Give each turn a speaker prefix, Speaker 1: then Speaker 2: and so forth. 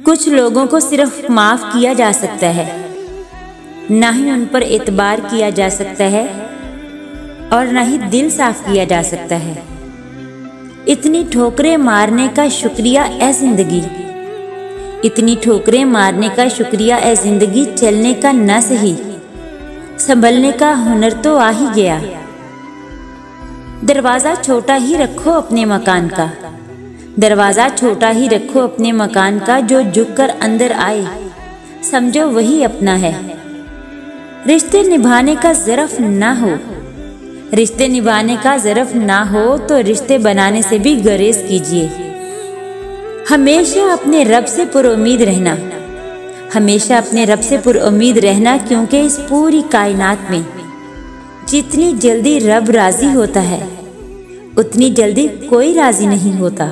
Speaker 1: कुछ लोगों को सिर्फ माफ किया जा सकता है, ना ही उन पर एतबार किया जा सकता है और ना ही दिल साफ किया जा सकता है। इतनी ठोकरें मारने का शुक्रिया ए जिंदगी, इतनी ठोकरें मारने का शुक्रिया ए जिंदगी। चलने का न सही, संभलने का हुनर तो आ ही गया। दरवाजा छोटा ही रखो अपने मकान का, दरवाजा छोटा ही रखो अपने मकान का। जो झुककर अंदर आए समझो वही अपना है। रिश्ते निभाने का ज़रफ ना हो, रिश्ते निभाने का ज़रफ ना हो तो रिश्ते बनाने से भी गुरेज कीजिए। हमेशा अपने रब से पुरुम्मीद रहना, हमेशा अपने रब से पुरुम्मीद रहना, क्योंकि इस पूरी कायनात में जितनी जल्दी रब राज़ी होता है उतनी जल्दी कोई राज़ी नहीं होता।